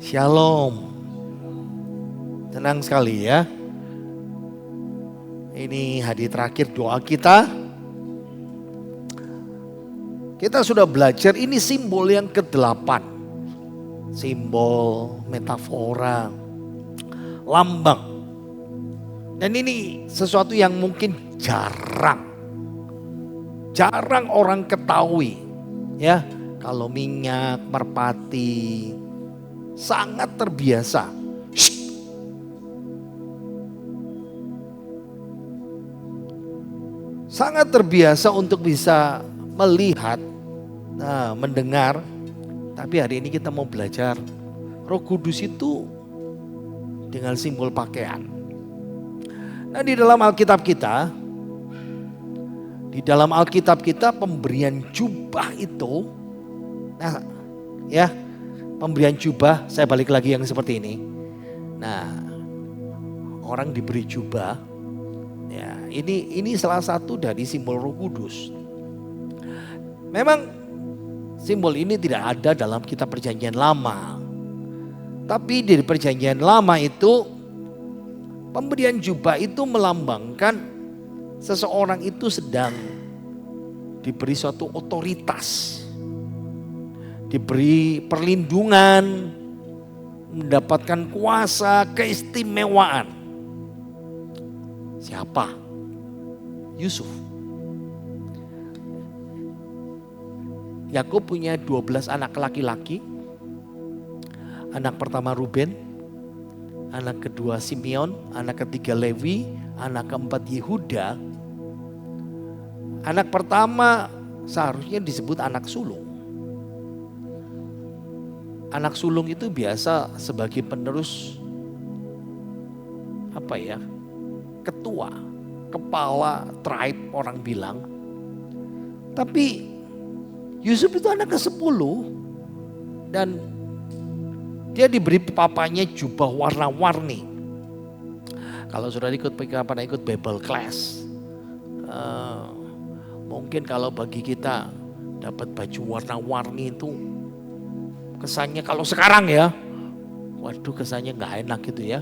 Shalom. Tenang sekali ya. Ini hari terakhir doa kita. Kita sudah belajar ini simbol yang ke-8. Simbol, metafora, lambang. Dan ini sesuatu yang mungkin jarang orang ketahui. Ya, kalau minyak, merpati, sangat terbiasa. Sangat terbiasa untuk bisa melihat, mendengar. Tapi hari ini kita mau belajar Roh Kudus itu dengan simbol pakaian. Nah, di dalam Alkitab kita, pemberian jubah itu, pemberian jubah, saya balik lagi yang seperti ini. Nah, orang diberi jubah, ya ini salah satu dari simbol Roh Kudus. Memang simbol ini tidak ada dalam kitab Perjanjian Lama. Tapi di Perjanjian Lama itu, pemberian jubah itu melambangkan seseorang itu sedang diberi suatu otoritas, diberi perlindungan, mendapatkan kuasa, keistimewaan. Siapa? Yusuf. Yakub punya 12 anak laki-laki. Anak pertama Ruben, anak kedua Simeon, anak ketiga Lewi, anak keempat Yehuda. Anak pertama seharusnya disebut anak sulung. Anak sulung itu biasa sebagai penerus ketua, kepala tribe orang bilang. Tapi Yusuf itu anak ke-10 dan dia diberi papanya jubah warna-warni. Kalau sudah ikut Bible class, mungkin kalau bagi kita dapat baju warna-warni itu kesannya, kalau sekarang ya, waduh kesannya nggak enak gitu ya.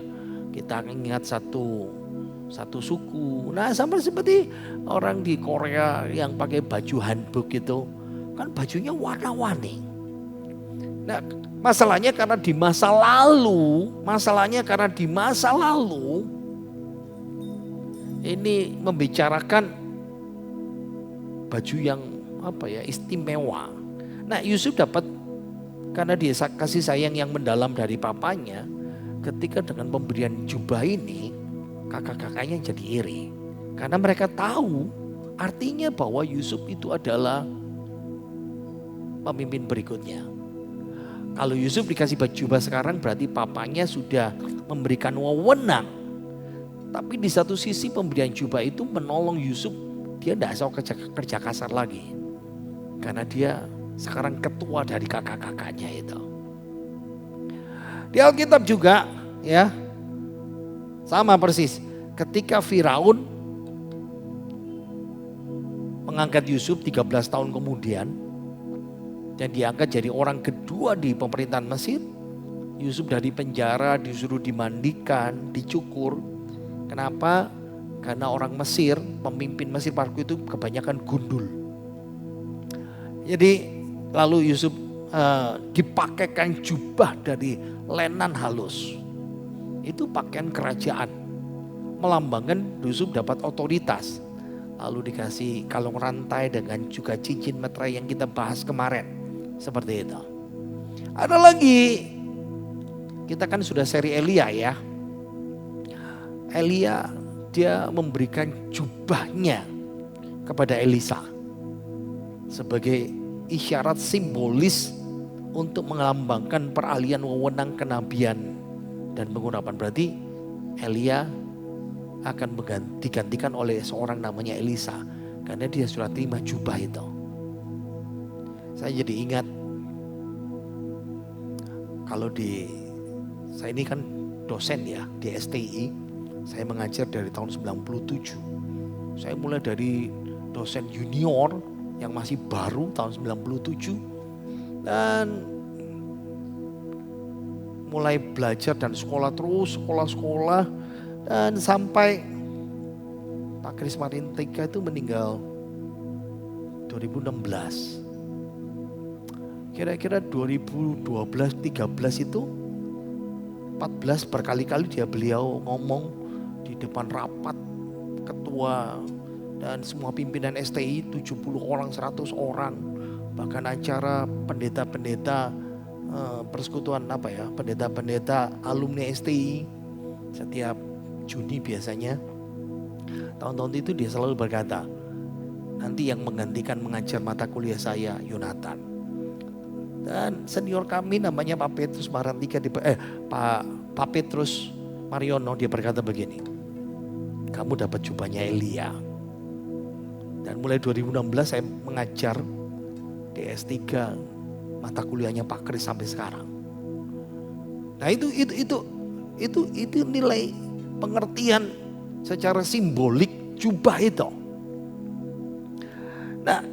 Kita ingat satu suku. Nah, sama seperti orang di Korea yang pakai baju hanbok itu, kan bajunya warna-warni. Nah, masalahnya karena di masa lalu ini membicarakan baju yang istimewa. Nah, Yusuf dapat karena dia kasih sayang yang mendalam dari papanya. Ketika dengan pemberian jubah ini, kakak-kakaknya jadi iri. Karena mereka tahu artinya bahwa Yusuf itu adalah pemimpin berikutnya. Kalau Yusuf dikasih baju jubah sekarang berarti papanya sudah memberikan wewenang. Tapi di satu sisi pemberian jubah itu menolong Yusuf, dia tidak usah kerja kasar lagi. Karena dia sekarang ketua dari kakak-kakaknya itu. Di Alkitab juga ya sama persis. Ketika Firaun mengangkat Yusuf 13 tahun kemudian dan diangkat jadi orang kedua di pemerintahan Mesir, Yusuf dari penjara disuruh dimandikan, dicukur. Kenapa? Karena orang Mesir, pemimpin Mesir waktu itu kebanyakan gundul. Jadi lalu Yusuf dipakaikan jubah dari lenan halus. Itu pakaian kerajaan. Melambangkan Yusuf dapat otoritas. Lalu dikasih kalung rantai dengan juga cincin meterai yang kita bahas kemarin. Seperti itu. Ada lagi. Kita kan sudah seri Elia ya. Elia dia memberikan jubahnya kepada Elisa. Sebagai isyarat simbolis untuk melambangkan peralihan wewenang kenabian dan pengurapan. Berarti Elia akan digantikan oleh seorang namanya Elisa. Karena dia sudah terima jubah itu. Saya jadi ingat saya ini kan dosen ya di STI. Saya mengajar dari tahun 97. Saya mulai dari dosen junior yang masih baru tahun 97. Dan mulai belajar dan sekolah terus, sekolah. Dan sampai Pak Kris Marintika itu meninggal 2016. Kira-kira 2012-13 itu 14 berkali-kali beliau ngomong di depan rapat ketua dan semua pimpinan STI 70 orang, 100 orang. Bahkan acara pendeta-pendeta persekutuan pendeta-pendeta alumni STI setiap Juni biasanya. Tahun-tahun itu dia selalu berkata, nanti yang menggantikan mengajar mata kuliah saya Yonatan. Dan senior kami namanya Pak Petrus Marantika, Pak Petrus Mariono, dia berkata begini, kamu dapat jubahnya Elia. Dan mulai 2016 saya mengajar di S3 mata kuliahnya Pak Kris sampai sekarang. Nah itu nilai pengertian secara simbolik jubah itu. Nah,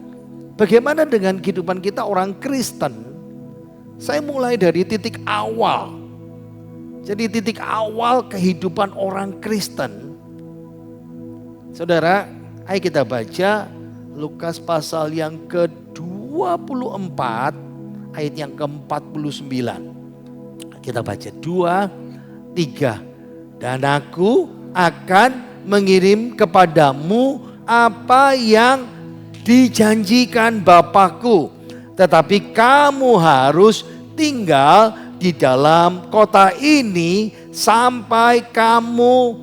bagaimana dengan kehidupan kita orang Kristen? Saya mulai dari titik awal. Jadi titik awal kehidupan orang Kristen. Saudara, ayo kita baca Lukas pasal yang ke-24 ayat yang ke-49. Kita baca 2, 3. Dan aku akan mengirim kepadamu apa yang dijanjikan Bapakku. Tetapi kamu harus tinggal di dalam kota ini sampai kamu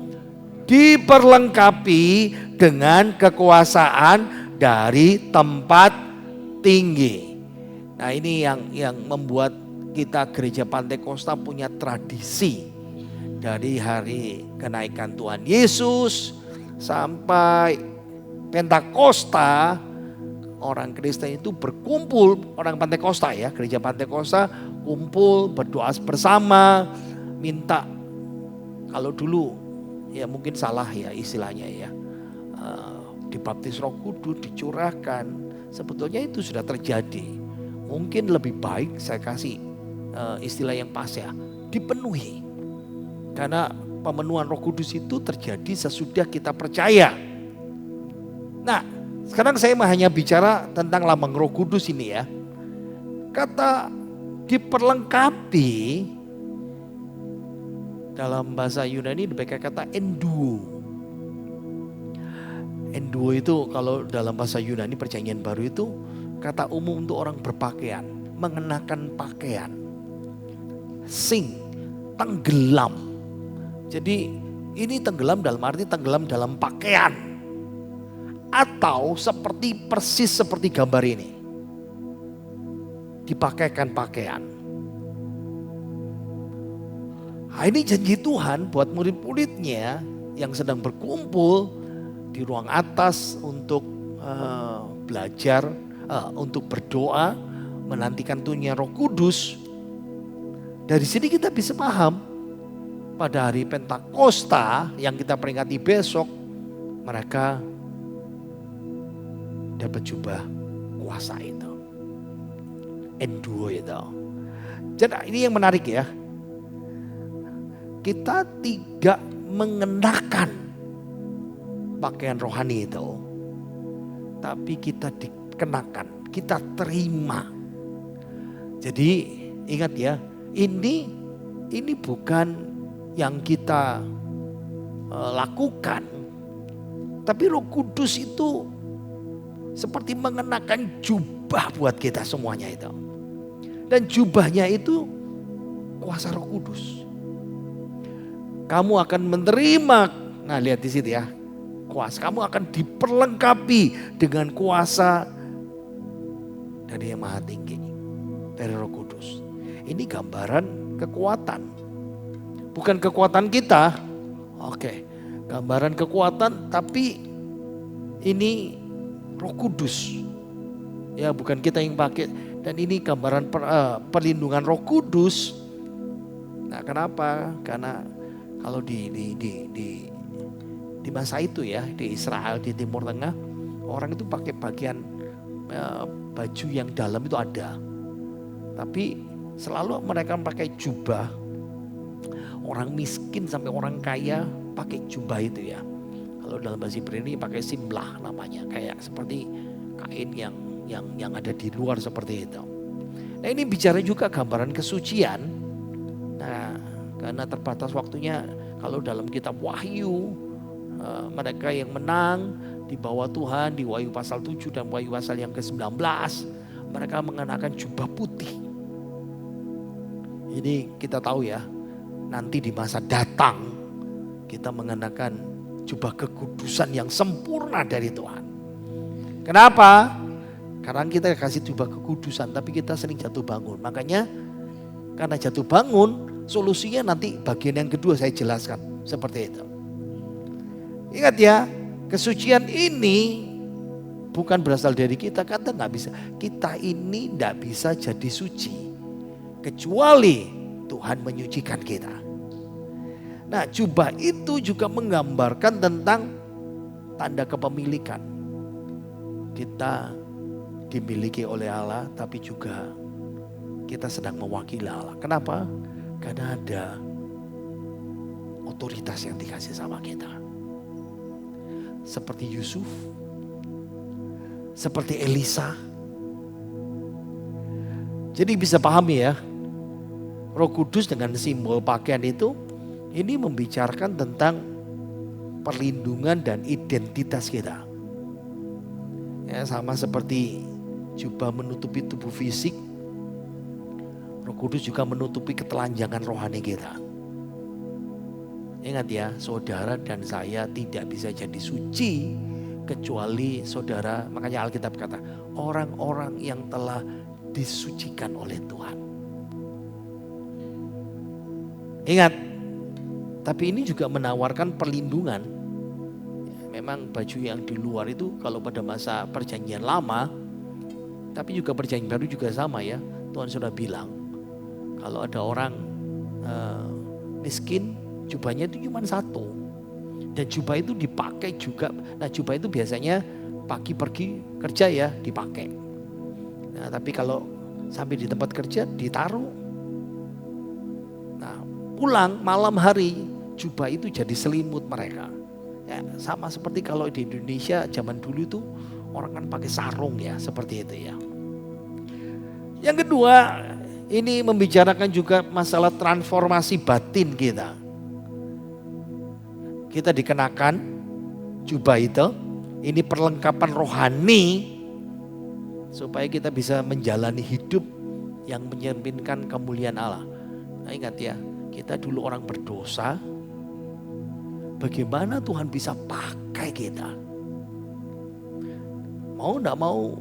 diperlengkapi dengan kekuasaan dari tempat tinggi. Nah, ini yang membuat kita gereja Pantai Kosta punya tradisi. Dari hari kenaikan Tuhan Yesus sampai Pentakosta, orang Kristen itu berkumpul, orang Pantai Kosta ya, gereja Pantai Kosta kumpul berdoa bersama, minta, kalau dulu ya mungkin salah ya istilahnya ya, dibaptis Roh Kudus, dicurahkan, sebetulnya itu sudah terjadi. Mungkin lebih baik saya kasih istilah yang pas ya, dipenuhi. Karena pemenuhan Roh Kudus itu terjadi sesudah kita percaya. Nah, sekarang saya hanya bicara tentang lambang Roh Kudus ini ya. Kata diperlengkapi dalam bahasa Yunani dipakai kata enduo. Enduo itu kalau dalam bahasa Yunani perjanjian baru itu kata umum untuk orang berpakaian, mengenakan pakaian. Tenggelam. Jadi ini tenggelam dalam arti tenggelam dalam pakaian. Atau persis seperti gambar ini. Dipakaikan pakaian. Nah, ini janji Tuhan buat murid-muridnya yang sedang berkumpul di ruang atas untuk belajar, untuk berdoa, menantikan turunnya Roh Kudus. Dari sini kita bisa paham. Pada hari Pentakosta yang kita peringati besok, mereka dapat jubah kuasa itu. Enduo itu. Jadi ini yang menarik ya. Kita tidak mengenakan pakaian rohani itu. Tapi kita dikenakan, kita terima. Jadi ingat ya, ini bukan yang kita lakukan. Tapi Roh Kudus itu seperti mengenakan jubah buat kita semuanya itu. Dan jubahnya itu kuasa Roh Kudus. Kamu akan menerima, nah lihat di situ ya, kuasa. Kamu akan diperlengkapi dengan kuasa dari Yang Maha Tinggi, dari Roh Kudus. Ini gambaran kekuatan. Bukan kekuatan kita, oke, gambaran kekuatan, tapi ini Roh Kudus, ya bukan kita yang pakai. Dan ini gambaran perlindungan Roh Kudus. Nah, kenapa? Karena kalau di masa itu ya, di Israel, di Timur Tengah, orang itu pakai bagian baju yang dalam itu ada, tapi selalu mereka pakai jubah orang miskin sampai orang kaya pakai jubah itu ya. Kalau dalam bahasa Ibrani pakai simlah namanya, kayak seperti kain yang ada di luar seperti itu. Nah ini bicara juga gambaran kesucian. Nah karena terbatas waktunya, kalau dalam kitab Wahyu mereka yang menang di bawah Tuhan di Wahyu pasal 7 dan Wahyu pasal yang ke-19, mereka mengenakan jubah putih. Ini kita tahu ya, nanti di masa datang kita mengenakan jubah kekudusan yang sempurna dari Tuhan. Kenapa? Karena kita kasih jubah kekudusan, tapi kita sering jatuh bangun. Makanya karena jatuh bangun, solusinya nanti bagian yang kedua saya jelaskan seperti itu. Ingat ya, kesucian ini bukan berasal dari kita. Kata nggak bisa. Kita ini nggak bisa jadi suci kecuali Tuhan menyucikan kita. Nah jubah itu juga menggambarkan tentang tanda kepemilikan. Kita dimiliki oleh Allah, tapi juga kita sedang mewakili Allah. Kenapa? Karena ada otoritas yang dikasih sama kita. Seperti Yusuf, seperti Elisa. Jadi bisa pahami ya, Roh Kudus dengan simbol pakaian itu, ini membicarakan tentang perlindungan dan identitas kita. Ya, sama seperti jubah menutupi tubuh fisik, Roh Kudus juga menutupi ketelanjangan rohani kita. Ingat ya, saudara dan saya tidak bisa jadi suci kecuali saudara, makanya Alkitab kata orang-orang yang telah disucikan oleh Tuhan. Ingat, tapi ini juga menawarkan perlindungan. Memang baju yang di luar itu kalau pada masa perjanjian lama, tapi juga perjanjian baru juga sama ya. Tuhan sudah bilang, kalau ada orang miskin, jubahnya itu cuma satu. Dan jubah itu dipakai juga. Nah jubah itu biasanya pagi pergi kerja ya dipakai. Nah tapi kalau sampai di tempat kerja ditaruh. Nah pulang malam hari, jubah itu jadi selimut mereka. Ya, sama seperti kalau di Indonesia zaman dulu itu orang kan pakai sarung ya, seperti itu ya. Yang kedua, ini membicarakan juga masalah transformasi batin kita. Kita dikenakan jubah itu, ini perlengkapan rohani supaya kita bisa menjalani hidup yang mencerminkan kemuliaan Allah. Nah, ingat ya, kita dulu orang berdosa. Bagaimana Tuhan bisa pakai kita? Mau enggak mau,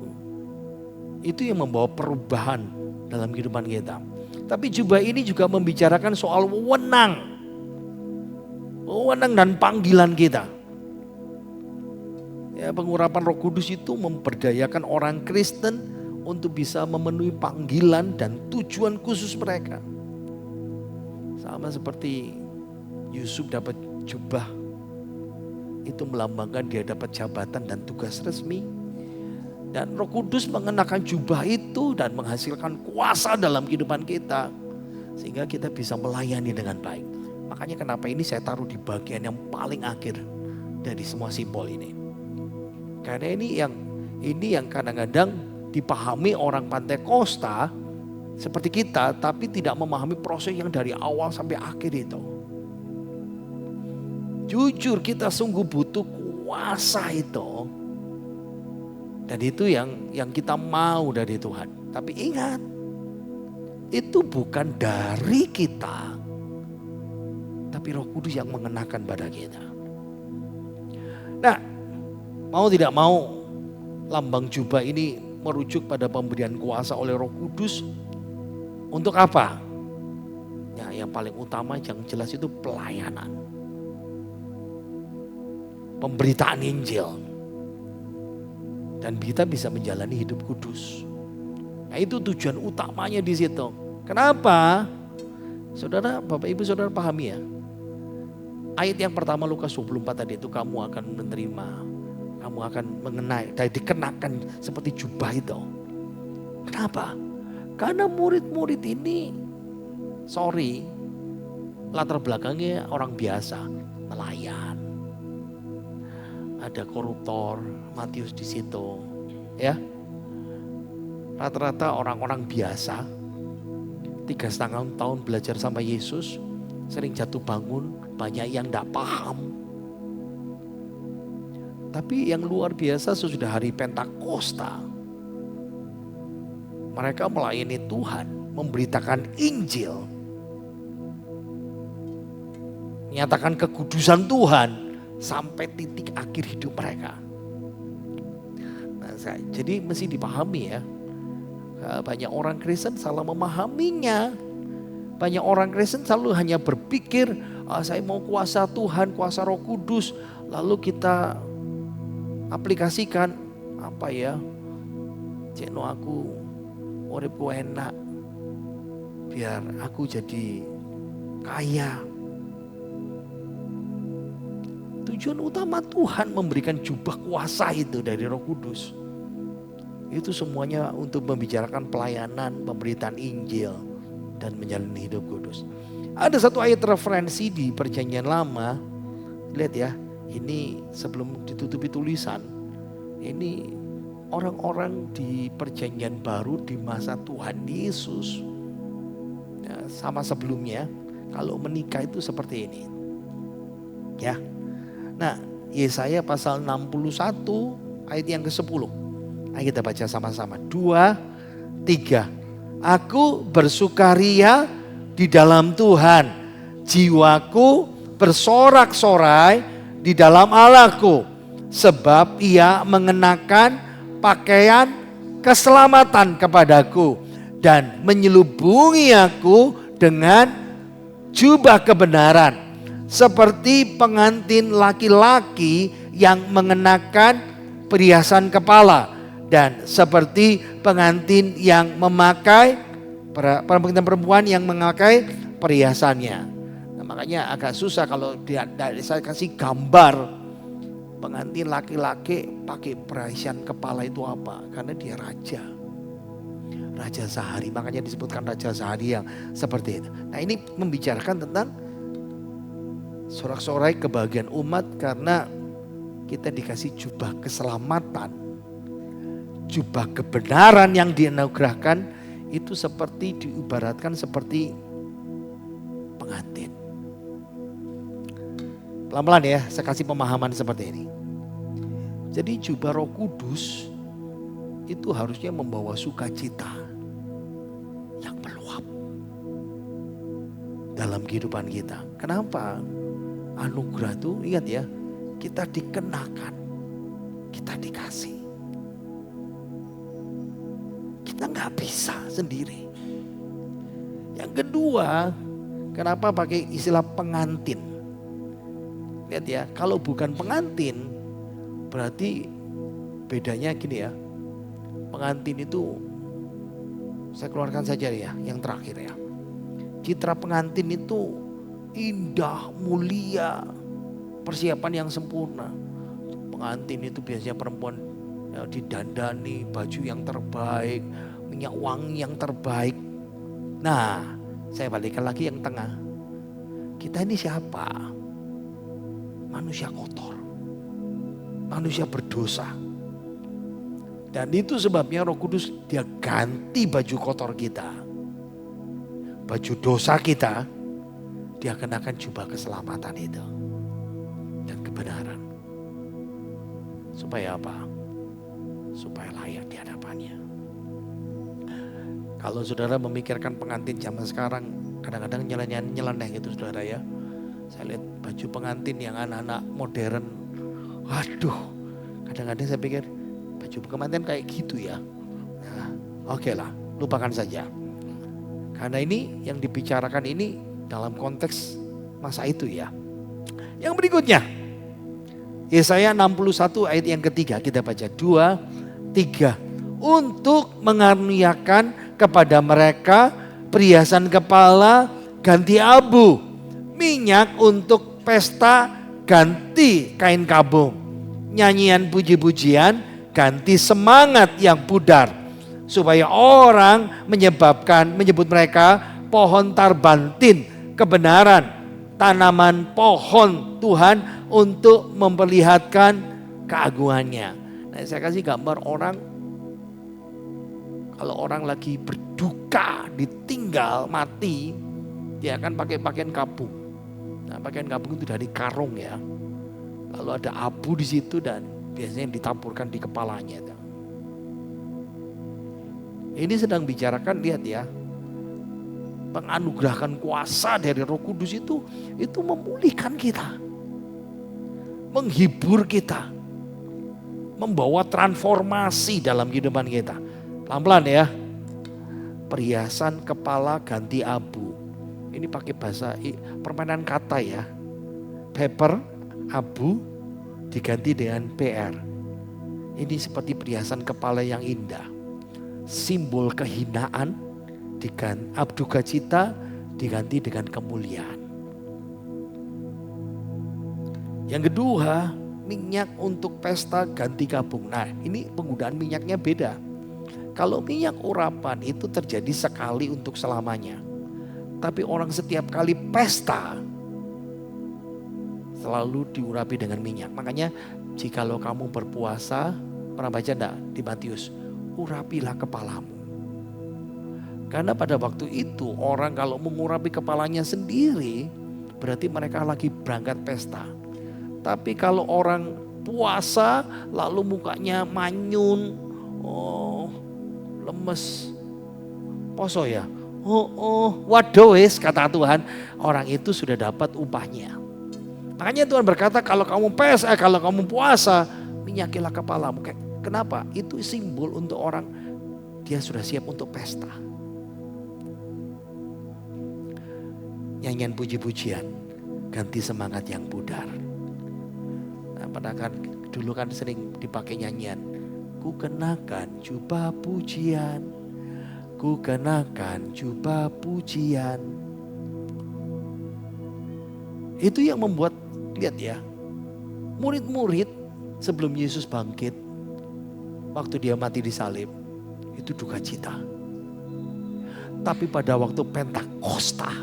itu yang membawa perubahan dalam kehidupan kita. Tapi jubah ini juga membicarakan soal wewenang. Wewenang dan panggilan kita. Ya, pengurapan Roh Kudus itu memberdayakan orang Kristen untuk bisa memenuhi panggilan dan tujuan khusus mereka. Sama seperti Yusuf dapat jubah, itu melambangkan dia dapat jabatan dan tugas resmi. Dan Roh Kudus mengenakan jubah itu dan menghasilkan kuasa dalam kehidupan kita, sehingga kita bisa melayani dengan baik. Makanya kenapa ini saya taruh di bagian yang paling akhir dari semua simbol ini. Karena ini yang kadang-kadang dipahami orang Pantekosta seperti kita, tapi tidak memahami proses yang dari awal sampai akhir itu. Jujur kita sungguh butuh kuasa itu. Dan itu yang kita mau dari Tuhan. Tapi ingat, itu bukan dari kita. Tapi Roh Kudus yang mengenakan pada kita. Nah, mau tidak mau lambang jubah ini merujuk pada pemberian kuasa oleh Roh Kudus. Untuk apa? Ya, yang paling utama yang jelas itu pelayanan. Pemberitaan Injil. Dan kita bisa menjalani hidup kudus. Nah itu tujuan utamanya di situ. Kenapa? Saudara, Bapak Ibu Saudara pahami ya. Ayat yang pertama Lukas 24 tadi itu kamu akan menerima. Kamu akan mengenai, dikenakan seperti jubah itu. Kenapa? Karena murid-murid ini, latar belakangnya orang biasa, nelayan. Ada koruptor, Matius di situ, ya. Rata-rata orang-orang biasa, 3,5 tahun belajar sama Yesus, sering jatuh bangun, banyak yang tidak paham. Tapi yang luar biasa sesudah hari Pentakosta, mereka melayani Tuhan, memberitakan Injil, menyatakan kekudusan Tuhan sampai titik akhir hidup mereka. Nah, jadi mesti dipahami ya. Banyak orang Kristen salah memahaminya. Banyak orang Kristen selalu hanya berpikir, saya mau kuasa Tuhan, kuasa Roh Kudus. Lalu kita aplikasikan apa ya? Cekno aku uripku enak. Biar aku jadi kaya. Tujuan utama Tuhan memberikan jubah kuasa itu dari Roh Kudus. Itu semuanya untuk membicarakan pelayanan, pemberitaan Injil, dan menjalani hidup kudus. Ada satu ayat referensi di Perjanjian Lama. Lihat ya, ini sebelum ditutupi tulisan. Ini orang-orang di Perjanjian Baru di masa Tuhan Yesus. Ya, sama sebelumnya, kalau menikah itu seperti ini. Ya. Nah, Yesaya pasal 61 ayat yang ke-10. Ayo kita baca sama-sama. 2, 3. Aku bersukaria di dalam Tuhan. Jiwaku bersorak-sorai di dalam Allahku. Sebab ia mengenakan pakaian keselamatan kepadaku. Dan menyelubungi aku dengan jubah kebenaran. Seperti pengantin laki-laki yang mengenakan perhiasan kepala. Dan seperti pengantin yang memakai, pengantin perempuan yang memakai perhiasannya. Nah, makanya agak susah kalau saya kasih gambar pengantin laki-laki pakai perhiasan kepala itu apa? Karena dia raja. Raja Sehari, makanya disebutkan Raja Sehari yang seperti itu. Nah, ini membicarakan tentang sorak-sorai kebahagiaan umat karena kita dikasih jubah keselamatan. Jubah kebenaran yang dianugerahkan itu seperti diibaratkan seperti pengantin. Pelan-pelan ya, saya kasih pemahaman seperti ini. Jadi jubah Roh Kudus itu harusnya membawa sukacita yang meluap dalam kehidupan kita. Kenapa? Anugerah itu, ingat ya, kita dikenakan, kita dikasih. Kita nggak bisa sendiri. Yang kedua, kenapa pakai istilah pengantin? Lihat ya, kalau bukan pengantin, berarti bedanya gini ya. Pengantin itu, saya keluarkan saja ya, yang terakhir ya. Citra pengantin itu indah, mulia, persiapan yang sempurna. Pengantin itu biasanya perempuan ya, didandani, baju yang terbaik, minyak wangi yang terbaik. Nah, saya balikkan lagi yang tengah. Kita ini siapa? Manusia kotor, manusia berdosa. Dan itu sebabnya Roh Kudus dia ganti baju kotor kita, baju dosa kita, dia kenakan jubah keselamatan itu dan kebenaran. Supaya apa? Supaya layak di hadapannya. Kalau saudara memikirkan pengantin zaman sekarang, kadang-kadang nyeleneh gitu saudara ya. Saya lihat baju pengantin yang anak-anak modern. Waduh, kadang-kadang saya pikir baju pengantin kayak gitu ya. Nah, oke lah, lupakan saja. Karena ini yang dibicarakan ini dalam konteks masa itu ya. Yang berikutnya, Yesaya 61 ayat yang ketiga, kita baca 2, 3. Untuk mengaruniakan kepada mereka perhiasan kepala ganti abu, minyak untuk pesta ganti kain kabung, nyanyian puji-pujian ganti semangat yang pudar, supaya orang menyebut mereka pohon tarbantin kebenaran tanaman pohon Tuhan untuk memperlihatkan keagungannya. Nah, saya kasih gambar orang, kalau orang lagi berduka, ditinggal, mati, dia akan pakai pakaian kabung. Nah, pakaian kabung itu dari karung ya. Lalu ada abu di situ dan biasanya ditaburkan di kepalanya. Ini sedang bicarakan, lihat ya, penganugerahan kuasa dari Roh Kudus itu memulihkan kita, menghibur kita, membawa transformasi dalam kehidupan kita. Pelan-pelan ya. Perhiasan kepala ganti abu. Ini pakai bahasa permainan kata ya. Paper, abu diganti dengan PR. Ini seperti perhiasan kepala yang indah. Simbol kehinaan duka cita diganti dengan kemuliaan. Yang kedua, minyak untuk pesta ganti kabung. Nah, ini penggunaan minyaknya beda. Kalau minyak urapan itu terjadi sekali untuk selamanya. Tapi orang setiap kali pesta selalu diurapi dengan minyak. Makanya jikalau kamu berpuasa, pernah baca enggak di Matius? Urapilah kepalamu. Karena pada waktu itu orang kalau mengurapi kepalanya sendiri berarti mereka lagi berangkat pesta. Tapi kalau orang puasa lalu mukanya manyun, lemes, poso ya. Waduh wis, kata Tuhan, orang itu sudah dapat upahnya. Makanya Tuhan berkata kalau kamu puasa, minyakilah kepalamu. Kenapa? Itu simbol untuk orang dia sudah siap untuk pesta. Nyanyian puji-pujian, ganti semangat yang pudar. Nah, dulu kan sering dipakai nyanyian. Ku kenakan jubah pujian, ku kenakan jubah pujian. Itu yang membuat, lihat ya, murid-murid sebelum Yesus bangkit, waktu dia mati di salib, itu duka cita. Tapi pada waktu Pentakosta,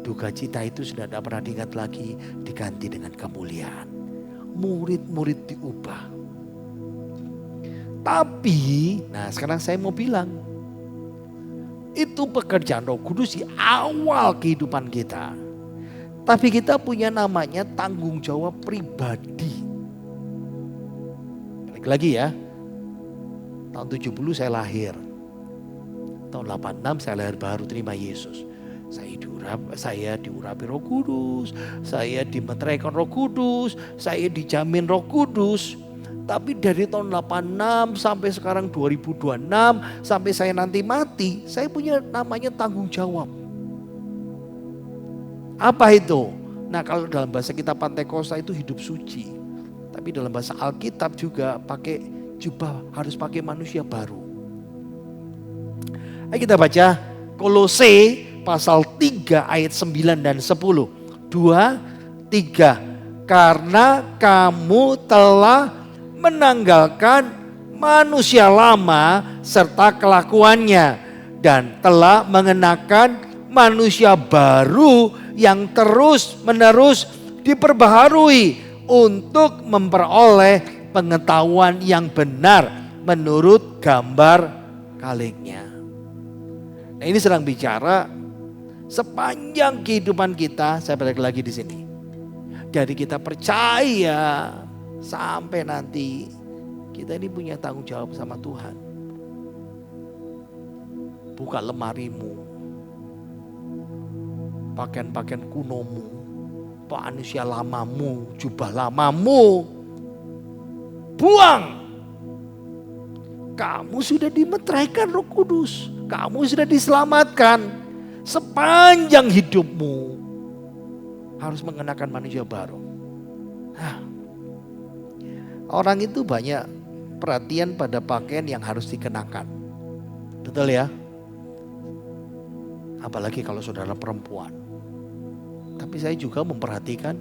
duka cita itu sudah tidak pernah diingat lagi, diganti dengan kemuliaan. Murid-murid diubah. Tapi, nah sekarang saya mau bilang, itu pekerjaan Roh Kudus di awal kehidupan kita. Tapi kita punya namanya tanggung jawab pribadi. Balik lagi ya, tahun 70 saya lahir. Tahun 86 saya lahir baru terima Yesus. Saya diurapi Roh Kudus, saya dimeteraikan Roh Kudus, saya dijamin Roh Kudus. Tapi dari tahun 86 sampai sekarang 2026 sampai saya nanti mati, saya punya namanya tanggung jawab. Apa itu? Nah, kalau dalam bahasa kita Pentakosta itu hidup suci. Tapi dalam bahasa Alkitab juga pakai jubah, harus pakai manusia baru. Ayo kita baca Kolose pasal 3 ayat 9 dan 10. 2, 3. Karena kamu telah menanggalkan manusia lama serta kelakuannya dan telah mengenakan manusia baru yang terus menerus diperbaharui untuk memperoleh pengetahuan yang benar menurut gambar kalengnya. Nah, ini sedang bicara sepanjang kehidupan kita, saya balik lagi di sini. Dari kita percaya sampai nanti kita ini punya tanggung jawab sama Tuhan. Buka lemarimu, pakaian-pakaian kunomu, manusia lamamu, jubah lamamu, buang. Kamu sudah dimeteraikan Roh Kudus, kamu sudah diselamatkan. Sepanjang hidupmu harus mengenakan manusia baru. Orang itu banyak perhatian pada pakaian yang harus dikenakan. Betul ya? Apalagi kalau saudara perempuan. Tapi saya juga memperhatikan,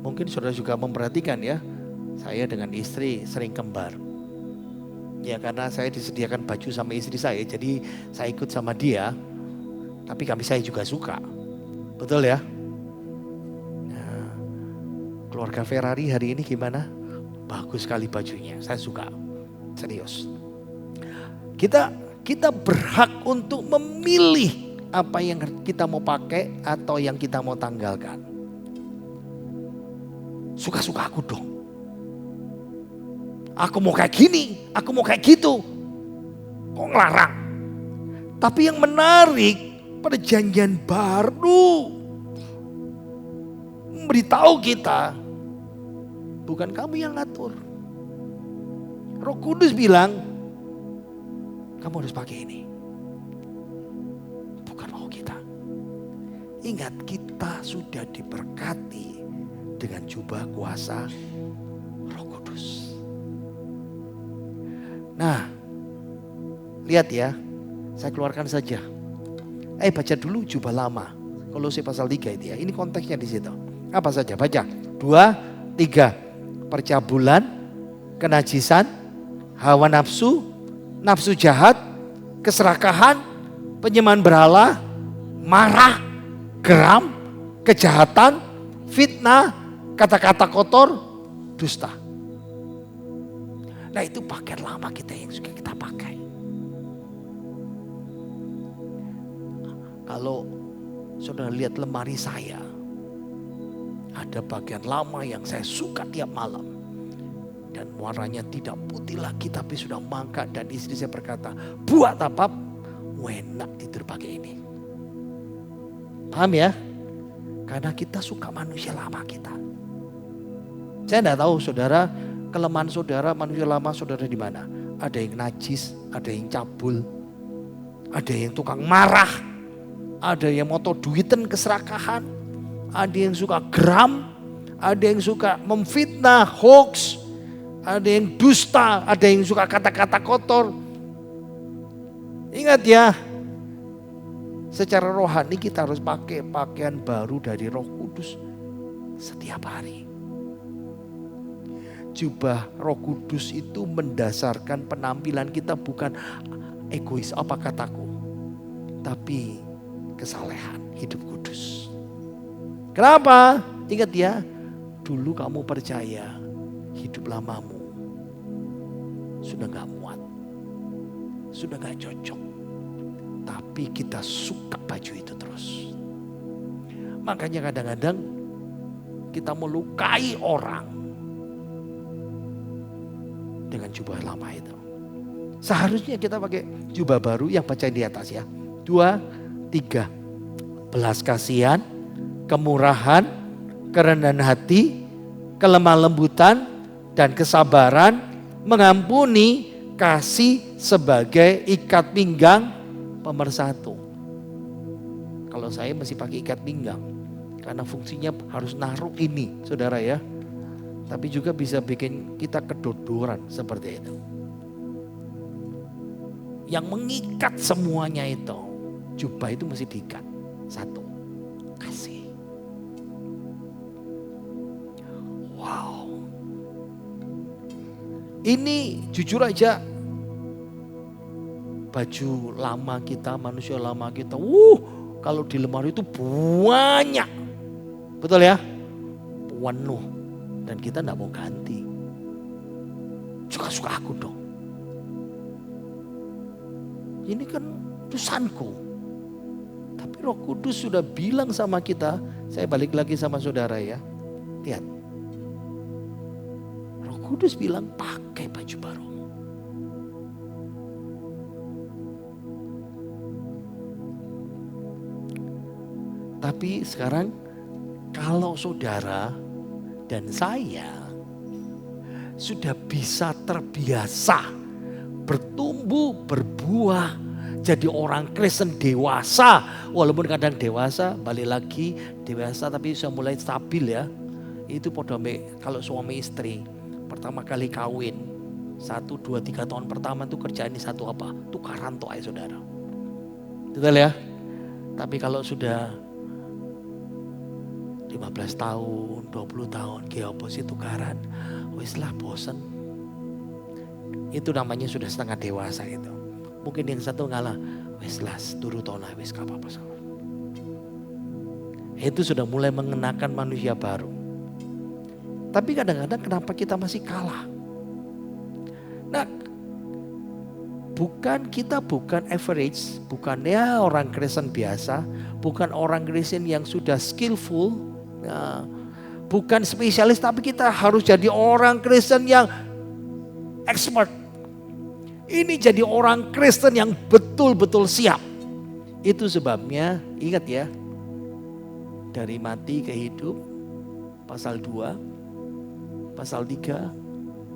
mungkin saudara juga memperhatikan ya, saya dengan istri sering kembar. Ya karena saya disediakan baju sama istri saya, jadi saya ikut sama dia. Tapi saya juga suka. Betul ya? Nah, keluarga Ferrari hari ini gimana? Bagus sekali bajunya, saya suka. Serius. Kita berhak untuk memilih apa yang kita mau pakai atau yang kita mau tanggalkan. Suka-suka aku dong. Aku mau kayak gini, aku mau kayak gitu. Kok ngelarang? Tapi yang menarik, perjanjian baru memberitahu kita, bukan kamu yang ngatur. Roh Kudus bilang, kamu harus pakai ini. Bukan mau kita. Ingat, kita sudah diberkati dengan jubah kuasa Roh Kudus. Nah, lihat ya, saya keluarkan saja. Baca dulu jubah lama. Kolose pasal 3 itu ya. Ini konteksnya di situ. Apa saja? Baca. 2, 3. Percabulan, kenajisan, hawa nafsu, nafsu jahat, keserakahan, penyembahan berhala, marah, geram, kejahatan, fitnah, kata-kata kotor, dusta. Nah, itu pakaian lama kita yang suka kita pakai. Kalau saudara lihat lemari saya, ada pakaian lama yang saya suka tiap malam. Dan warnanya tidak putih lagi tapi sudah mangkat. Dan istri saya berkata, buat apa? Enak tidur pakai ini. Paham ya? Karena kita suka manusia lama kita. Saya tidak tahu saudara, kelemahan saudara, manusia lama saudara di mana? Ada yang najis, ada yang cabul, ada yang tukang marah, ada yang moto duitan keserakahan, ada yang suka geram, ada yang suka memfitnah, hoax, ada yang dusta, ada yang suka kata-kata kotor. Ingat ya, secara rohani kita harus pakai pakaian baru dari Roh Kudus setiap hari. Jubah Roh Kudus itu mendasarkan penampilan kita bukan egois apa kataku, tapi kesalehan hidup kudus. Kenapa? Ingat ya, dulu kamu percaya hidup lamamu sudah gak muat, sudah gak cocok. Tapi kita suka baju itu terus. Makanya kadang-kadang kita melukai orang dengan jubah lama itu. Seharusnya kita pakai jubah baru yang baca di atas ya. 2, 3. Belas kasihan, kemurahan, kerendahan hati, kelemah lembutan, dan kesabaran, mengampuni, kasih sebagai ikat pinggang pemersatu. Kalau saya masih pakai ikat pinggang, karena fungsinya harus naruh ini, saudara ya. Tapi juga bisa bikin kita kedodoran seperti itu. Yang mengikat semuanya itu, jubah itu mesti diikat. 1, kasih. Wow. Ini jujur aja, baju lama kita, manusia lama kita, kalau di lemari itu banyak. Betul ya? Penuh. Dan kita gak mau ganti. Suka-suka aku dong. Ini kan urusanku. Tapi Roh Kudus sudah bilang sama kita. Saya balik lagi sama saudara ya. Lihat. Roh Kudus bilang pakai baju baru. Tapi sekarang kalau saudara dan saya sudah bisa terbiasa bertumbuh, berbuah, jadi orang Kristen dewasa. Walaupun kadang dewasa, balik lagi dewasa tapi sudah mulai stabil ya. Itu kalau suami istri pertama kali kawin, 1, 2, 3 tahun pertama itu kerjaan ini satu apa? Tukaran toh saudara. Betul ya? Tapi kalau sudah 15 tahun, 20 tahun, geoposi tukaran, wis lah bosen. Itu namanya sudah setengah dewasa itu. Mungkin yang satu ngalah, wis lah turu tona, wis gak apa-apa. Itu sudah mulai mengenakan manusia baru. Tapi kadang-kadang kenapa kita masih kalah? Nah, kita bukan average, bukan ya orang Kristen biasa, bukan orang Kristen yang sudah skillful, ya, bukan spesialis, tapi kita harus jadi orang Kristen yang expert. Ini jadi orang Kristen yang betul-betul siap. Itu sebabnya, ingat ya, dari mati ke hidup, pasal 2, pasal 3,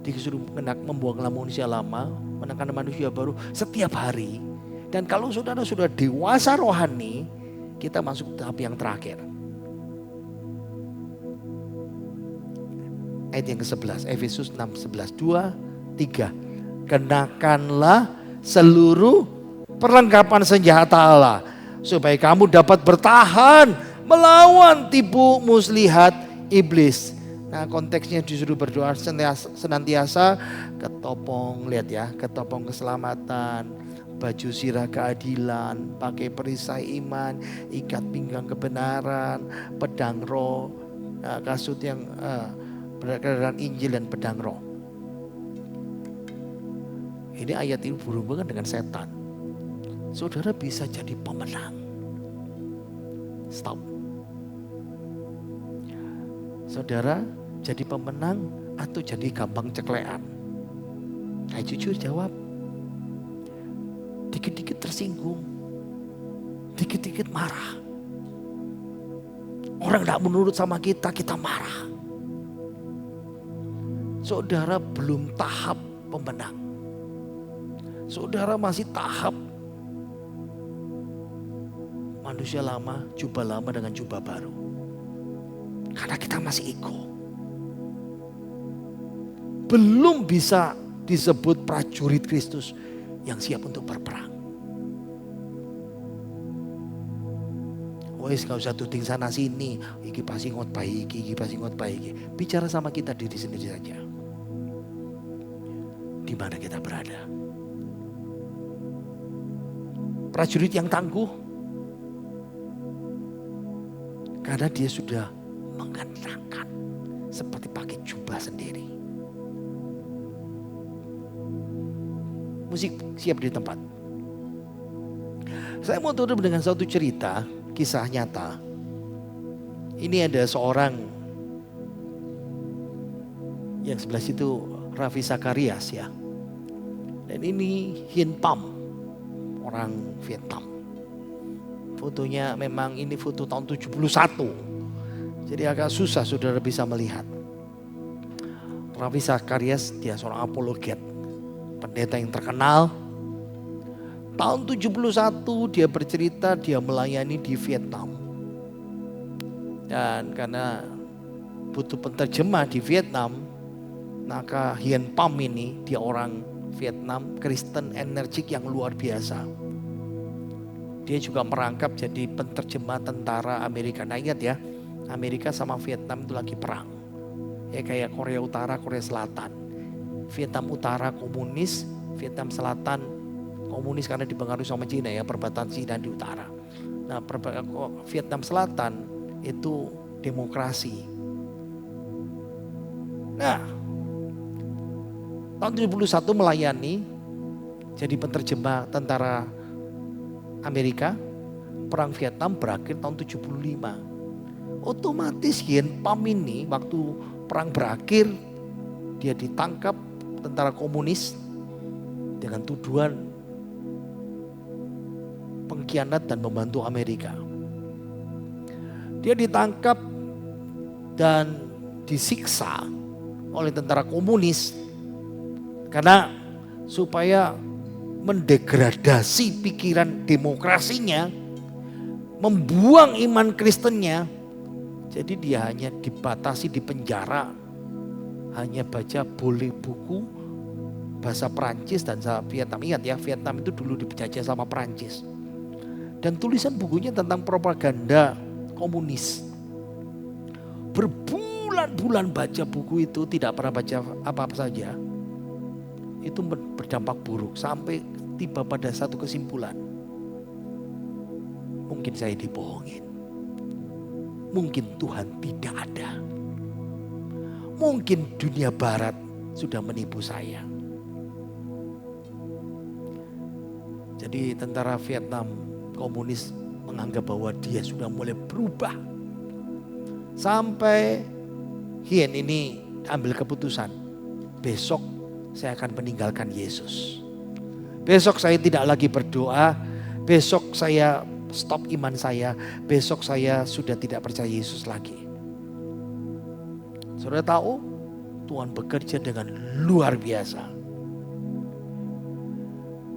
disuruh membuanglah manusia lama, menekan manusia baru setiap hari. Dan kalau saudara sudah dewasa rohani, kita masuk tahap yang terakhir. Ayat yang ke-11, Efesus 6:11, 2, 3. Kenakanlah seluruh perlengkapan senjata Allah, supaya kamu dapat bertahan melawan tipu muslihat iblis. Nah, konteksnya disuruh berdoa senantiasa ketopong, lihat ya, ketopong keselamatan, baju sirah keadilan, pakai perisai iman, ikat pinggang kebenaran, pedang roh, kasut yang berkenan Injil dan pedang roh. Ini ayat ini berhubungan dengan setan. Saudara bisa jadi pemenang. Stop. Saudara jadi pemenang atau jadi gampang ceklean? Ayo jujur jawab. Dikit-dikit tersinggung, dikit-dikit marah. Orang tidak menurut sama kita, kita marah. Saudara belum tahap pemenang. Saudara masih tahap manusia lama, jubah lama dengan jubah baru. Karena kita masih ego. Belum bisa disebut prajurit Kristus yang siap untuk berperang. Wes gak usah tuding sana sini, iki pasti ngotbah iki pasti ngotbah iki. Bicara sama kita diri sendiri saja. Di mana kita berada? Prajurit yang tangguh karena dia sudah mengenakan seperti pakai jubah sendiri. Musik siap di tempat. Saya mau tutup dengan satu cerita, kisah nyata. Ini ada seorang yang sebelah situ Ravi Zacharias ya. Dan ini Hien Pham, orang Vietnam. Fotonya memang ini foto tahun 71. Jadi agak susah saudara bisa melihat. Ravi Zacharias dia seorang apologet, pendeta yang terkenal. Tahun 71 dia bercerita dia melayani di Vietnam. Dan karena butuh penterjemah di Vietnam, maka Hien Pham ini dia orang Vietnam Kristen energik yang luar biasa. Dia juga merangkap jadi penterjemah tentara Amerika. Nah ingat ya, Amerika sama Vietnam itu lagi perang. Ya kayak Korea Utara, Korea Selatan. Vietnam Utara komunis, Vietnam Selatan komunis karena dipengaruhi sama Cina ya, perbatasan Cina di utara. Nah Vietnam Selatan itu demokrasi. Nah tahun 71 melayani jadi penterjemah tentara Amerika. Perang Vietnam berakhir tahun 75. Otomatis Hien Pham ini waktu perang berakhir dia ditangkap tentara komunis dengan tuduhan pengkhianat dan membantu Amerika. Dia ditangkap dan disiksa oleh tentara komunis karena supaya mendegradasi pikiran demokrasinya, membuang iman Kristennya. Jadi dia hanya dibatasi di penjara, hanya baca boleh buku bahasa Perancis dan Vietnam. Ingat ya, Vietnam itu dulu dijajah sama Perancis. Dan tulisan bukunya tentang propaganda komunis. Berbulan-bulan baca buku itu, tidak pernah baca apa-apa saja. Itu berdampak buruk sampai tiba pada satu kesimpulan. Mungkin saya dibohongin. mungkin Tuhan tidak ada. Mungkin dunia barat sudah menipu saya. Jadi tentara Vietnam komunis menganggap bahwa dia sudah mulai berubah. Sampai Hien ini ambil keputusan, besok saya akan meninggalkan Yesus. Besok saya tidak lagi berdoa, besok saya stop iman saya, besok saya sudah tidak percaya Yesus lagi. Saudara tahu, Tuhan bekerja dengan luar biasa.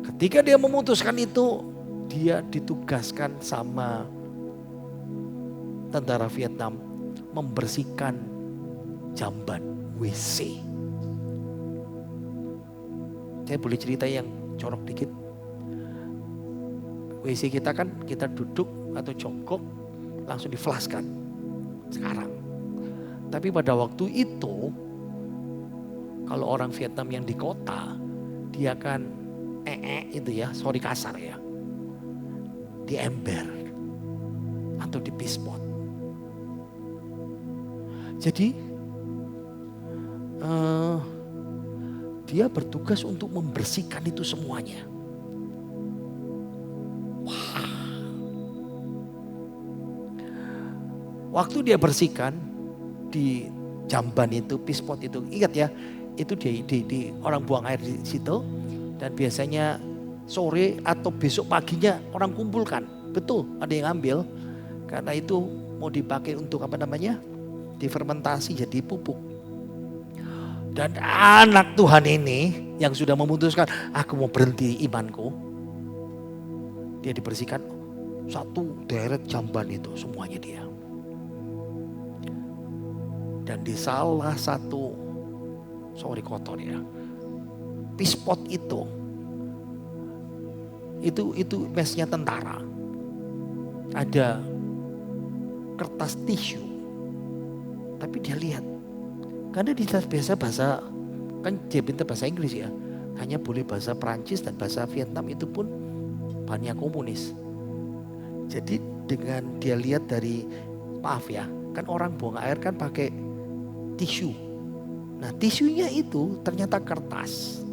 Ketika dia memutuskan itu, dia ditugaskan sama tentara Vietnam membersihkan jamban WC. Saya boleh cerita yang corok dikit. WC kita kan kita duduk atau jongkok langsung diflaskan sekarang. Tapi pada waktu itu kalau orang Vietnam yang di kota dia kan itu ya, sorry kasar ya, di ember atau di pispot. Jadi dia bertugas untuk membersihkan itu semuanya. Wah. Waktu dia bersihkan di jamban itu, pispot itu, ingat ya, itu di orang buang air di situ dan biasanya sore atau besok paginya orang kumpulkan. Betul, ada yang ambil karena itu mau dipakai untuk apa namanya? Difermentasi jadi pupuk. Dan anak Tuhan ini yang sudah memutuskan aku mau berhenti imanku, dia dibersihkan satu deret jamban itu semuanya dia. Dan di salah satu, sorry kotor ya, pispot itu mesnya tentara. Ada kertas tisu, tapi dia lihat, karena di biasa bahasa, kan dia pintar bahasa Inggris ya, hanya boleh bahasa Perancis dan bahasa Vietnam itu pun banyak komunis. Jadi dengan dia lihat dari, maaf ya, kan orang buang air kan pakai tisu. Nah tisunya itu ternyata kertas.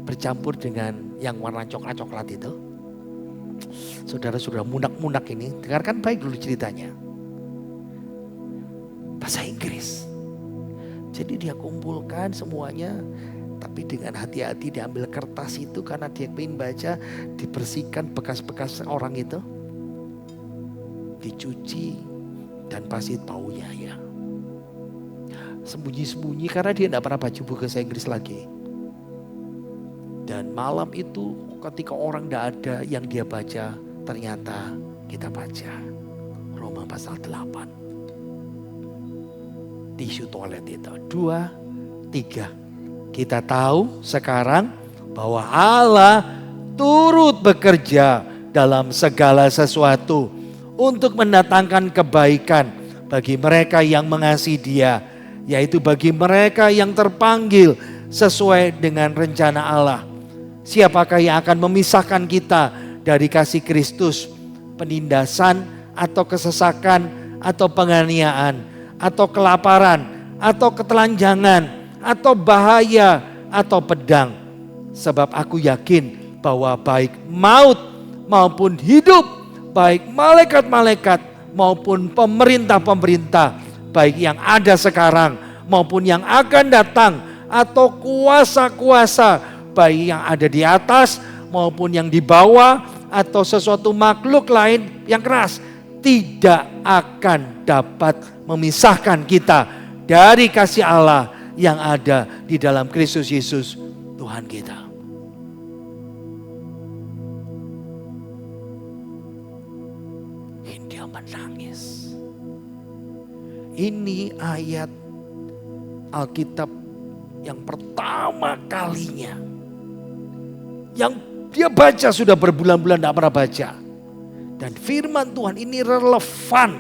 Bercampur dengan yang warna coklat-coklat itu. Saudara-saudara munak-munak ini, dengarkan baik dulu ceritanya. Bahasa Inggris. Jadi dia kumpulkan semuanya, tapi dengan hati-hati diambil kertas itu karena dia ingin baca, dibersihkan bekas-bekas orang itu. Dicuci dan pasti baunya ya. Sembunyi-sembunyi karena dia tidak pernah baca buku bahasa Inggris lagi. Dan malam itu ketika orang tidak ada yang dia baca, ternyata kita baca Roma pasal 8. Tisu toilet itu 2, 3. Kita tahu sekarang bahwa Allah turut bekerja dalam segala sesuatu untuk mendatangkan kebaikan bagi mereka yang mengasihi Dia, yaitu bagi mereka yang terpanggil sesuai dengan rencana Allah. Siapakah yang akan memisahkan kita dari kasih Kristus? Penindasan atau kesesakan atau penganiayaan atau kelaparan atau ketelanjangan atau bahaya atau pedang. Sebab aku yakin bahwa baik maut maupun hidup, baik malaikat-malaikat maupun pemerintah-pemerintah, baik yang ada sekarang maupun yang akan datang, atau kuasa-kuasa, baik yang ada di atas maupun yang di bawah, atau sesuatu makhluk lain yang keras, tidak akan dapat memisahkan kita dari kasih Allah yang ada di dalam Kristus Yesus Tuhan kita. Dia menangis. Ini ayat Alkitab yang pertama kalinya yang dia baca, sudah berbulan-bulan tidak pernah baca. Dan firman Tuhan ini relevan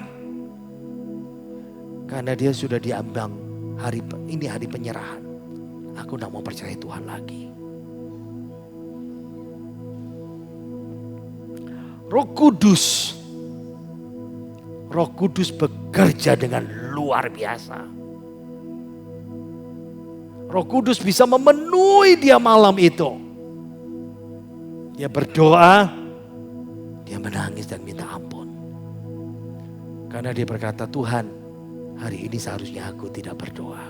karena dia sudah diambang hari ini, hari penyerahan. Aku tidak mau percaya Tuhan lagi. Roh Kudus Roh Kudus bekerja dengan luar biasa. Roh Kudus bisa memenuhi dia malam itu. Dia berdoa, dia menangis dan minta ampun. Karena dia berkata, Tuhan, hari ini seharusnya aku tidak berdoa.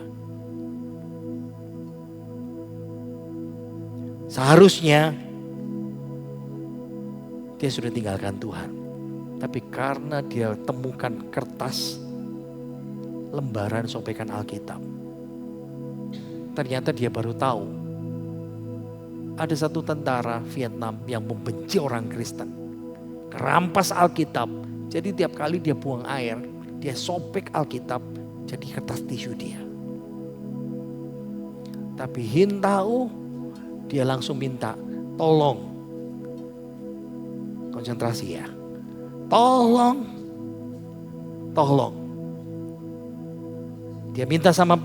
Seharusnya dia sudah tinggalkan Tuhan. Tapi karena dia temukan kertas lembaran sobekan Alkitab, ternyata dia baru tahu ada satu tentara Vietnam yang membenci orang Kristen, rampas Alkitab. Jadi tiap kali dia buang air, dia sobek Alkitab jadi kertas tisu dia. Tapi Hin tahu, dia langsung minta, tolong, konsentrasi ya, tolong. Dia minta sama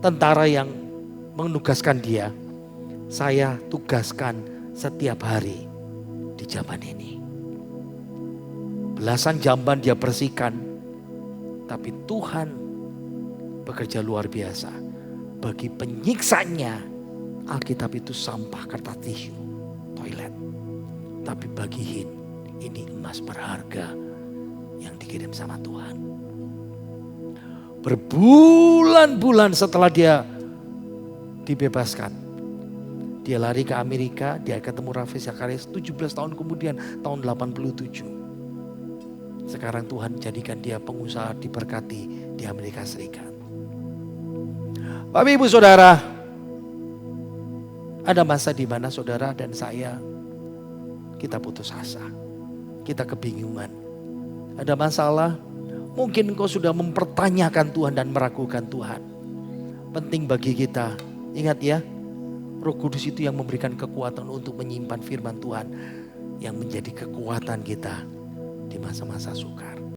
tentara yang menugaskan dia, saya tugaskan setiap hari di jamban ini. Belasan jamban dia bersihkan, tapi Tuhan bekerja luar biasa. Bagi penyiksanya, Alkitab itu sampah, kertas tisu, toilet. Tapi bagi Hin, ini emas berharga yang dikirim sama Tuhan. Berbulan-bulan setelah dia dibebaskan, dia lari ke Amerika, dia ketemu Ravi Zacharias 17 tahun kemudian, tahun 87. Sekarang Tuhan jadikan dia pengusaha diberkati di Amerika Serikat. Bapak Ibu Saudara, ada masa di mana saudara dan saya, kita putus asa, kita kebingungan. Ada masalah, mungkin engkau sudah mempertanyakan Tuhan dan meragukan Tuhan. Penting bagi kita, ingat ya, Roh Kudus itu yang memberikan kekuatan untuk menyimpan firman Tuhan, yang menjadi kekuatan kita di masa-masa sukar.